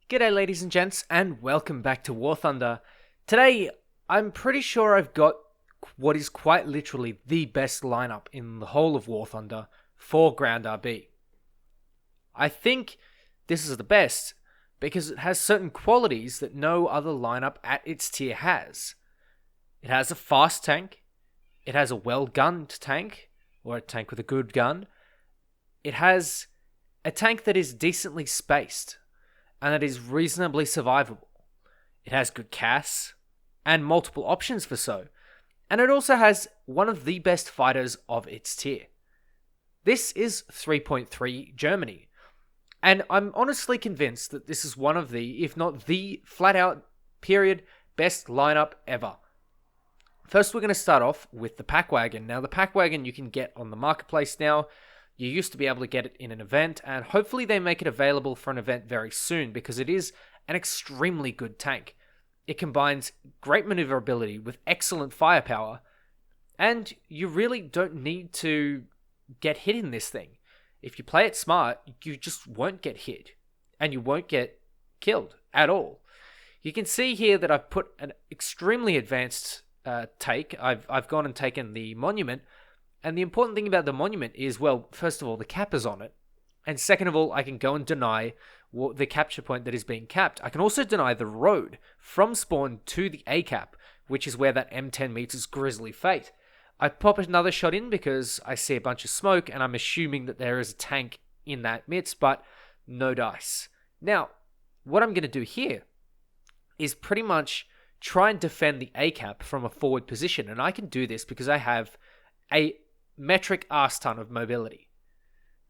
G'day ladies and gents, and welcome back to War Thunder. Today, I'm pretty sure I've got what is quite literally the best lineup in the whole of War Thunder for Ground RB. I think this is the best because it has certain qualities that no other lineup at its tier has. It has a fast tank, it has a well-gunned tank, or a tank with a good gun. It has a tank that is decently spaced, and that is reasonably survivable. It has good CAS, and multiple options for so. And it also has one of the best fighters of its tier. This is 3.3 Germany. And I'm honestly convinced that this is one of the, if not the, flat-out, period, best lineup ever. First, we're going to start off with the Pack Wagon. Now, the Pack Wagon you can get on the marketplace now. You used to be able to get it in an event, and hopefully they make it available for an event very soon because it is an extremely good tank. It combines great maneuverability with excellent firepower, and you really don't need to get hit in this thing. If you play it smart, you just won't get hit, and you won't get killed at all. You can see here that I've put an extremely advanced take. I've gone and taken the Monument. And the important thing about the Monument is, well, first of all, the cap is on it. And second of all, I can go and deny the capture point that is being capped. I can also deny the road from spawn to the A cap, which is where that M10 meets its grisly fate. I pop another shot in because I see a bunch of smoke and I'm assuming that there is a tank in that midst, but no dice. Now, what I'm going to do here is pretty much try and defend the A cap from a forward position. And I can do this because I have a metric arse ton of mobility.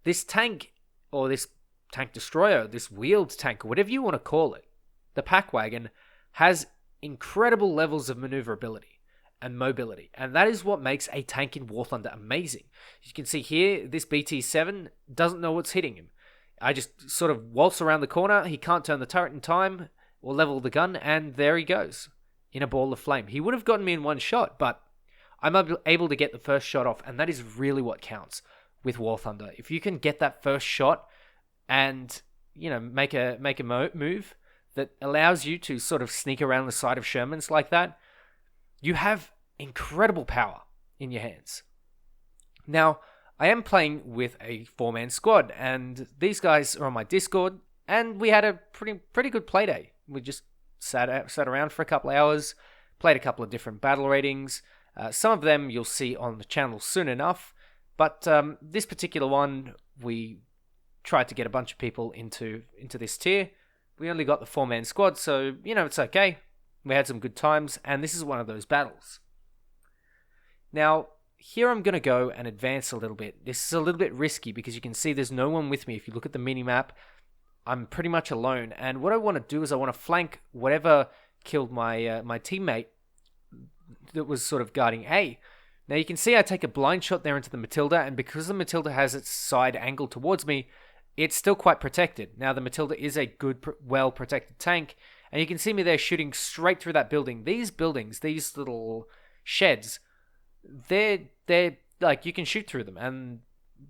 This tank, or this tank destroyer, this wheeled tank, whatever you want to call it, the Pack Wagon, has incredible levels of maneuverability and mobility. And that is what makes a tank in War Thunder amazing. You can see here, this BT-7 doesn't know what's hitting him. I just sort of waltz around the corner, he can't turn the turret in time, or level the gun, and there he goes, in a ball of flame. He would have gotten me in one shot, but I'm able to get the first shot off, and that is really what counts with War Thunder. If you can get that first shot and, make a move that allows you to sort of sneak around the side of Shermans like that, you have incredible power in your hands. Now, I am playing with a 4-man squad, and these guys are on my Discord, and we had a pretty good play day. We just sat around for a couple of hours, played a couple of different battle ratings. Some of them you'll see on the channel soon enough, but this particular one, we tried to get a bunch of people into this tier. We only got the 4-man squad, so, it's okay. We had some good times, and this is one of those battles. Now, here I'm going to go and advance a little bit. This is a little bit risky because you can see there's no one with me. If you look at the mini-map, I'm pretty much alone, and what I want to do is I want to flank whatever killed my teammate that was sort of guarding A. Now you can see I take a blind shot there into the Matilda, and because the Matilda has its side angled towards me, it's still quite protected. Now the Matilda is a good, well-protected tank, and you can see me there shooting straight through that building. These buildings, these little sheds, they're like, you can shoot through them, and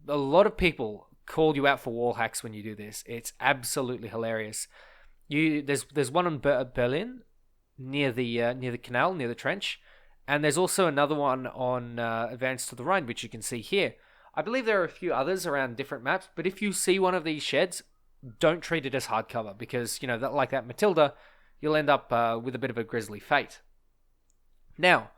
a lot of people call you out for wall hacks when you do this. It's absolutely hilarious. There's one in Berlin, near the canal, near the trench. And there's also another one on Advance to the Rhine, which you can see here. I believe there are a few others around different maps, but if you see one of these sheds, don't treat it as hardcover, because, like that Matilda, you'll end up with a bit of a grisly fate. Now,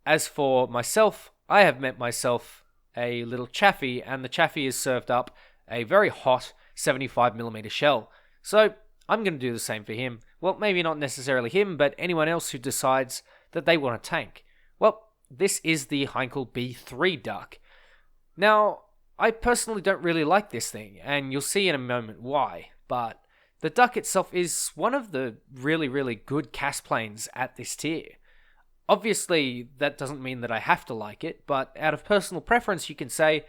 as for myself, I have met myself a little Chaffee, and the Chaffee is served up a very hot 75mm shell. So, I'm going to do the same for him. Well, maybe not necessarily him, but anyone else who decides that they want a tank. Well, this is the Heinkel B3 Duck. Now, I personally don't really like this thing, and you'll see in a moment why, but the Duck itself is one of the really, really good CAS planes at this tier. Obviously, that doesn't mean that I have to like it, but out of personal preference, you can say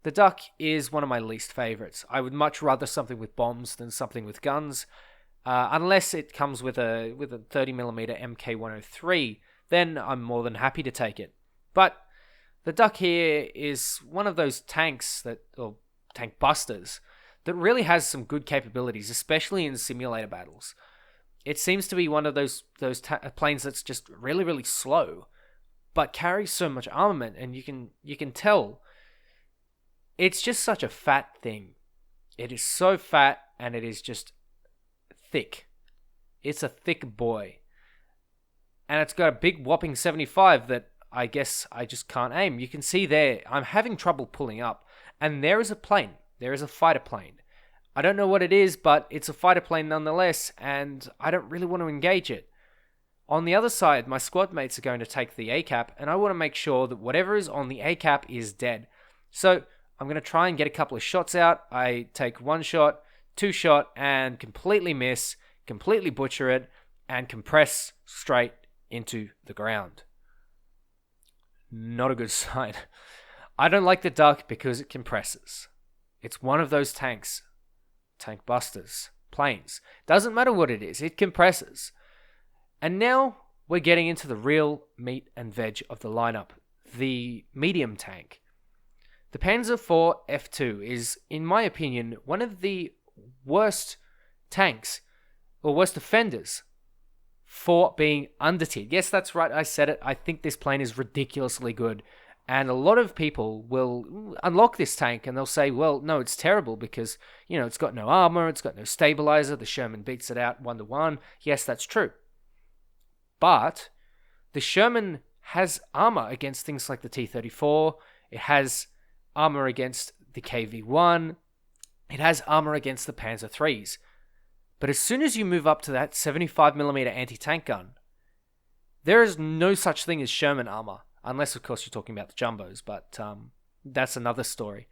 the Duck is one of my least favorites. I would much rather something with bombs than something with guns. Unless it comes with a 30mm MK103, then I'm more than happy to take it. But the Duck here is one of those tanks or tank busters that really has some good capabilities, especially in simulator battles. It seems to be one of those planes that's just really, really slow, but carries so much armament, and you can tell it's just such a fat thing. It is so fat, and it is just thick. It's a thick boy. And it's got a big whopping 75 that I guess I just can't aim. You can see there, I'm having trouble pulling up. And there is a plane. There is a fighter plane. I don't know what it is, but it's a fighter plane nonetheless, and I don't really want to engage it. On the other side, my squad mates are going to take the ACAP, and I want to make sure that whatever is on the ACAP is dead. So I'm going to try and get a couple of shots out. I take 1 shot, 2 shot, and completely miss, completely butcher it, and compress straight into the ground. Not a good sign. I don't like the Duck because it compresses. It's one of those tanks. Tank busters. Planes. Doesn't matter what it is, it compresses. And now we're getting into the real meat and veg of the lineup. The medium tank. The Panzer IV F2 is, in my opinion, one of the worst tanks, or worst offenders, for being undertiered. Yes, that's right, I said it. I think this plane is ridiculously good. And a lot of people will unlock this tank and they'll say, well, no, it's terrible because, it's got no armor, it's got no stabilizer, the Sherman beats it out 1-1. Yes, that's true. But the Sherman has armor against things like the T-34. It has armor against the KV-1. It has armor against the Panzer IIIs. But as soon as you move up to that 75mm anti-tank gun, there is no such thing as Sherman armor. Unless, of course, you're talking about the Jumbos, but that's another story.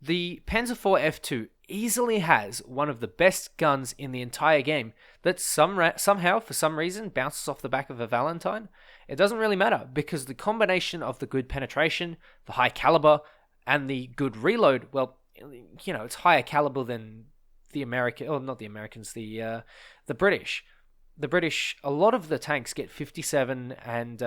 The Panzer IV F2 easily has one of the best guns in the entire game that somehow, for some reason, bounces off the back of a Valentine. It doesn't really matter, because the combination of the good penetration, the high caliber, and the good reload, well, it's higher caliber than the American, or not the Americans, the British. The British, a lot of the tanks get 57 and...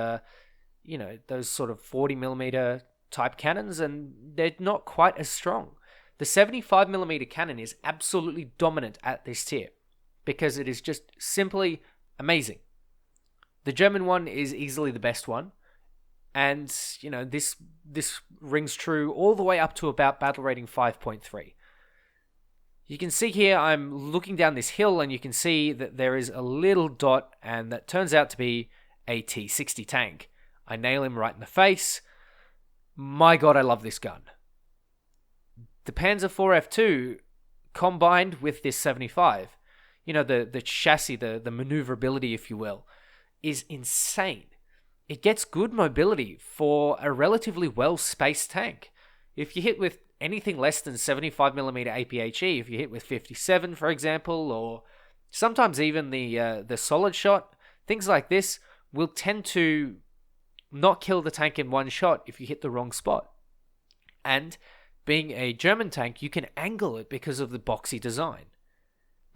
those sort of 40mm type cannons, and they're not quite as strong. The 75mm cannon is absolutely dominant at this tier because it is just simply amazing. The German one is easily the best one, and this rings true all the way up to about battle rating 5.3. You can see here I'm looking down this hill, and you can see that there is a little dot, and that turns out to be a T-60 tank. I nail him right in the face. My God, I love this gun. The Panzer IV F2 combined with this 75, the chassis, the maneuverability, if you will, is insane. It gets good mobility for a relatively well-spaced tank. If you hit with anything less than 75mm APHE, if you hit with 57, for example, or sometimes even the solid shot, things like this will tend to not kill the tank in one shot if you hit the wrong spot. And being a German tank, you can angle it because of the boxy design.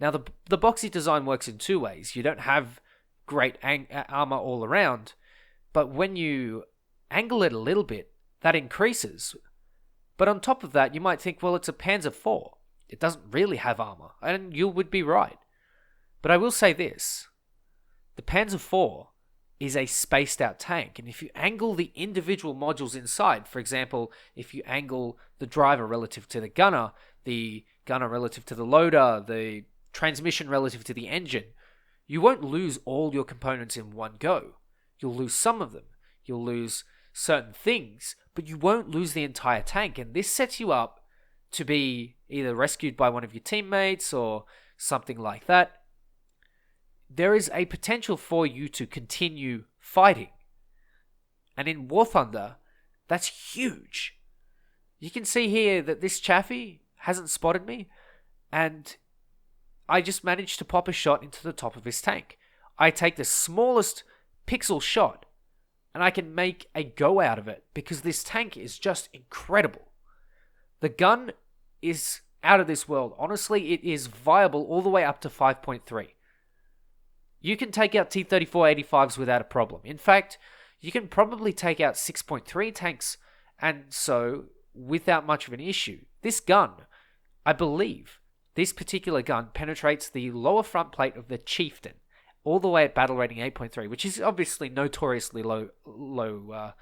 Now, the boxy design works in two ways. You don't have great armor all around, but when you angle it a little bit, that increases. But on top of that, you might think, well, it's a Panzer IV. It doesn't really have armor, and you would be right. But I will say this. The Panzer IV is a spaced out tank, and if you angle the individual modules inside, for example, if you angle the driver relative to the gunner relative to the loader, the transmission relative to the engine, you won't lose all your components in one go. You'll lose some of them. You'll lose certain things, but you won't lose the entire tank, and this sets you up to be either rescued by one of your teammates or something like that. There is a potential for you to continue fighting. And in War Thunder, that's huge. You can see here that this Chaffee hasn't spotted me, and I just managed to pop a shot into the top of his tank. I take the smallest pixel shot, and I can make a go out of it because this tank is just incredible. The gun is out of this world. Honestly, it is viable all the way up to 5.3. You can take out T-34 85s without a problem. In fact, you can probably take out 6.3 tanks, and so without much of an issue. This gun, I believe this particular gun penetrates the lower front plate of the Chieftain, all the way at battle rating 8.3, which is obviously notoriously not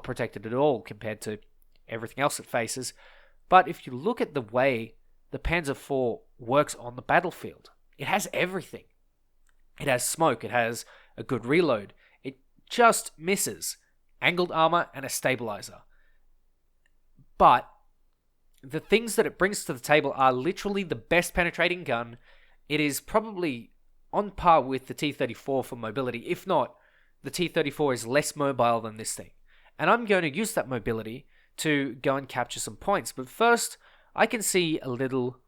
protected at all compared to everything else it faces. But if you look at the way the Panzer IV works on the battlefield, it has everything. It has smoke, it has a good reload, it just misses angled armor and a stabilizer. But the things that it brings to the table are literally the best penetrating gun. It is probably on par with the T-34 for mobility. If not, the T-34 is less mobile than this thing. And I'm going to use that mobility to go and capture some points. But first, I can see a little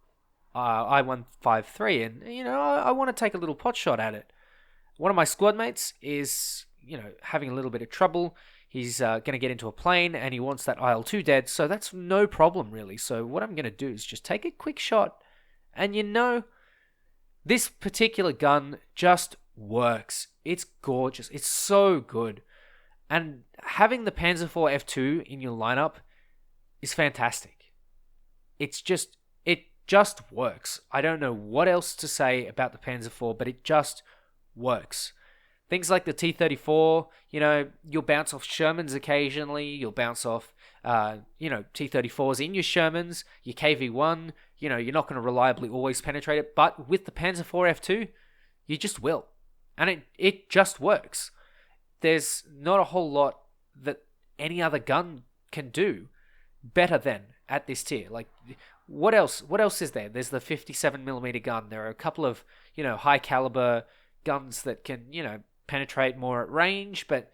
I-153, and, I want to take a little pot shot at it. One of my squad mates is, having a little bit of trouble. He's going to get into a plane, and he wants that IL-2 dead, so that's no problem, really. So what I'm going to do is just take a quick shot, and this particular gun just works. It's gorgeous. It's so good. And having the Panzer IV F2 in your lineup is fantastic. It just works. I don't know what else to say about the Panzer IV, but it just works. Things like the T-34, you'll bounce off Shermans occasionally. You'll bounce off, T-34s in your Shermans, your KV-1. You're not going to reliably always penetrate it. But with the Panzer IV F2, you just will. And it just works. There's not a whole lot that any other gun can do better than at this tier. Like, what else is there? There's the 57mm gun. There are a couple of, high caliber guns that can, penetrate more at range, but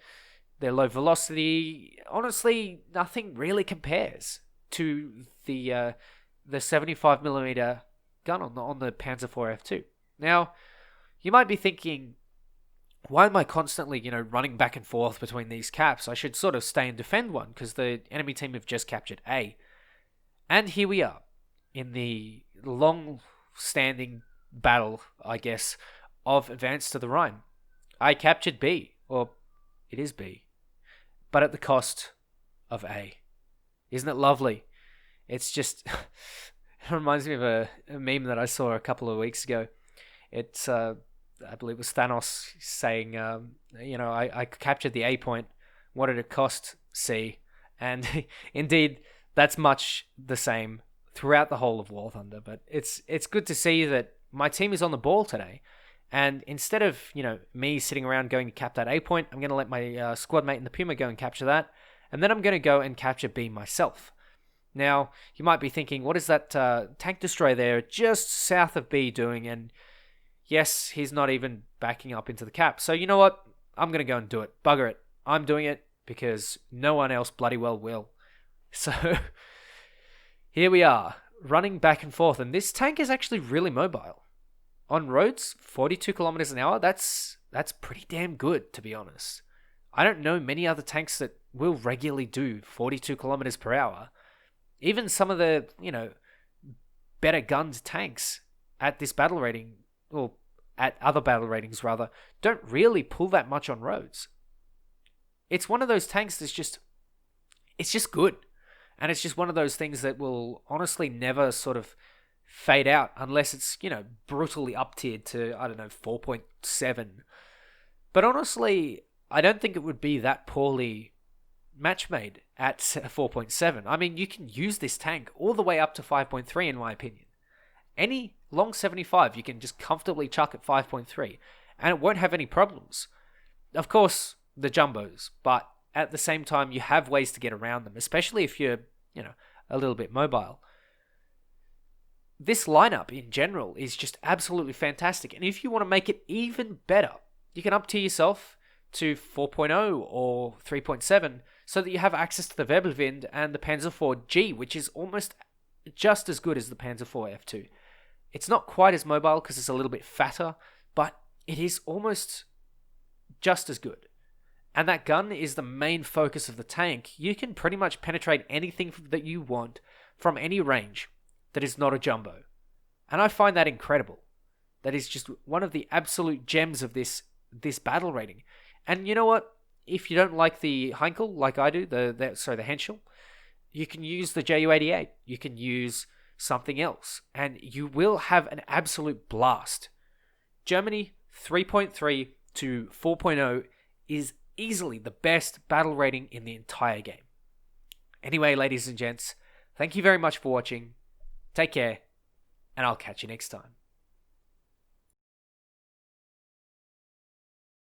they're low velocity. Honestly, nothing really compares to the 75mm gun on the Panzer IV F2. Now, you might be thinking, why am I constantly, running back and forth between these caps? I should sort of stay and defend one, because the enemy team have just captured A. And here we are, in the long-standing battle, I guess, of Advance to the Rhine. I captured B, or it is B, but at the cost of A. Isn't it lovely? It's just, it reminds me of a meme that I saw a couple of weeks ago. It's, I believe it was Thanos saying, I captured the A point. What did it cost? C. And indeed, that's much the same throughout the whole of War Thunder. But it's good to see that my team is on the ball today. And instead of, me sitting around going to cap that A point, I'm going to let my squad mate in the Puma go and capture that. And then I'm going to go and capture B myself. Now, you might be thinking, what is that tank destroyer there just south of B doing? And yes, he's not even backing up into the cap. So you know what? I'm going to go and do it. Bugger it. I'm doing it because no one else bloody well will. So here we are, running back and forth. And this tank is actually really mobile. On roads, 42 kilometers an hour, that's pretty damn good, to be honest. I don't know many other tanks that will regularly do 42 kilometers per hour. Even some of the, better gunned tanks at this battle rating, or at other battle ratings rather, don't really pull that much on roads. It's one of those tanks that's it's just good. And it's just one of those things that will honestly never sort of fade out unless it's, brutally up-tiered to, 4.7. But honestly, I don't think it would be that poorly match-made at 4.7. I mean, you can use this tank all the way up to 5.3 in my opinion. Any long 75 you can just comfortably chuck at 5.3 and it won't have any problems. Of course, the jumbos, but at the same time you have ways to get around them, especially if you're, a little bit mobile. This lineup in general is just absolutely fantastic. And if you want to make it even better, you can up-tier yourself to 4.0 or 3.7 so that you have access to the Wirbelwind and the Panzer IV G, which is almost just as good as the Panzer IV F2. It's not quite as mobile because it's a little bit fatter, but it is almost just as good. And that gun is the main focus of the tank. You can pretty much penetrate anything that you want from any range that is not a jumbo. And I find that incredible. That is just one of the absolute gems of this battle rating. And you know what? If you don't like the Heinkel, like I do, the Henschel, you can use the Ju-88. You can use something else. And you will have an absolute blast. Germany 3.3 to 4.0 is easily the best battle rating in the entire game. Anyway, ladies and gents, thank you very much for watching. Take care, and I'll catch you next time.